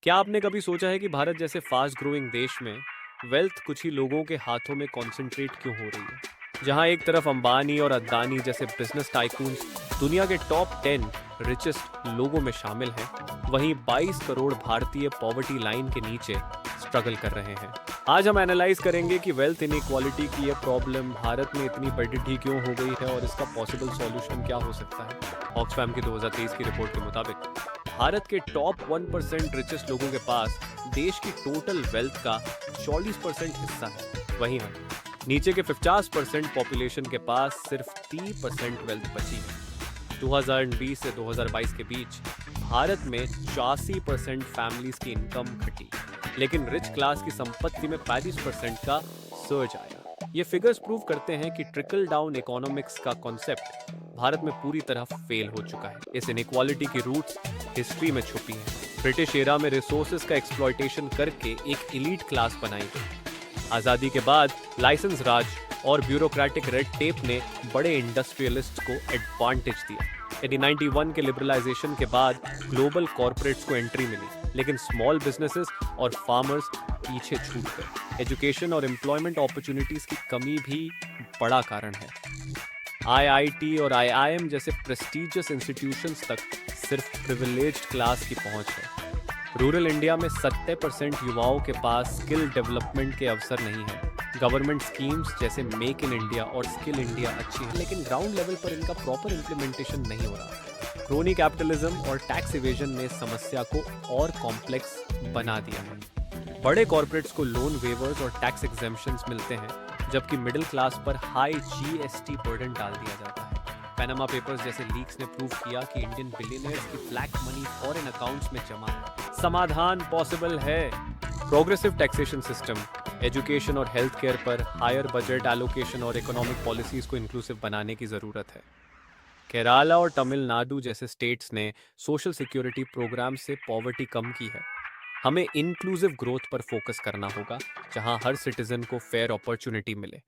क्या आपने कभी सोचा है कि भारत जैसे फास्ट ग्रोइंग देश में वेल्थ कुछ ही लोगों के हाथों में कॉन्सेंट्रेट क्यों हो रही है? जहां एक तरफ अंबानी और अदानी जैसे बिजनेस टाइकून्स दुनिया के टॉप 10 रिचेस्ट लोगों में शामिल हैं, वहीं 22 करोड़ भारतीय पॉवर्टी लाइन के नीचे स्ट्रगल कर रहे हैं। आज हम एनालाइज करेंगे कि वेल्थ इनइक्वालिटी की ये प्रॉब्लम भारत में इतनी बड़ी क्यों हो गई है और इसका पॉसिबल सॉल्यूशन क्या हो सकता है। ऑक्सफैम की 2023 की रिपोर्ट के मुताबिक भारत के टॉप 1% रिचेस्ट लोगों के पास देश की टोटल वेल्थ का 44% हिस्सा है। वहीं नीचे के 50% पॉपुलेशन के पास सिर्फ 3% वेल्थ बची है। 2020 से 2022 के बीच भारत में 84% फैमिलीज की इनकम घटी, लेकिन रिच क्लास की संपत्ति में 35% का सर्ज आया। ये फिगर्स प्रूव करते हैं कि ट्रिकल डाउन इकोनॉमिक्स का कॉन्सेप्ट भारत में पूरी तरह फेल हो चुका है। इस इनइक्वालिटी की रूट्स हिस्ट्री में छुपी हैं। ब्रिटिश एरा में रिसोर्सेज का एक्सप्लॉयटेशन करके एक एलीट क्लास बनाई गई। आजादी के बाद लाइसेंस राज और ब्यूरोक्रेटिक रेड टेप ने बड़े इंडस्ट्रियलिस्ट को एडवांटेज दिया। यदि 91 के लिबरलाइजेशन के बाद ग्लोबल कॉर्पोरेट्स को एंट्री मिली, लेकिन स्मॉल बिजनेसेस और फार्मर्स पीछे छूट गए। एजुकेशन और एम्प्लॉयमेंट अपॉर्चुनिटीज की कमी भी बड़ा कारण है। आईआईटी और आईआईएम जैसे प्रेस्टिजियस इंस्टीट्यूशंस तक सिर्फ प्रिविलेज्ड क्लास की पहुंच है। रूरल इंडिया में 70% युवाओं के पास स्किल डेवलपमेंट के अवसर नहीं है। गवर्नमेंट स्कीम्स जैसे मेक इन इंडिया और स्किल इंडिया अच्छी है, लेकिन ग्राउंड लेवल पर इनका प्रॉपर इम्प्लीमेंटेशन नहीं हो रहा। क्रोनी कैपिटलिज्म और टैक्स इवेजन ने समस्या को और कॉम्प्लेक्स बना दिया है। बड़े कॉर्पोरेट्स को लोन वेवर्स और टैक्स एग्जेम्पशंस मिलते हैं, जबकि मिडिल क्लास पर हाई जीएसटी बर्डन डाल दिया जाता है। पैनामा पेपर्स जैसे लीक्स ने प्रूव किया कि इंडियन बिलियनियर्स की ब्लैक मनी फॉरेन अकाउंट्स में जमा है। समाधान पॉसिबल है। प्रोग्रेसिव टैक्सेशन सिस्टम, एजुकेशन और हेल्थ केयर पर हायर बजट एलोकेशन और इकोनॉमिक पॉलिसीज को इंक्लूसिव बनाने की जरूरत है। केरला और तमिलनाडु जैसे स्टेट्स ने सोशल सिक्योरिटी प्रोग्राम से पॉवर्टी कम की है। हमें इंक्लूसिव ग्रोथ पर फोकस करना होगा, जहां हर सिटीजन को फेयर अपॉर्चुनिटी मिले।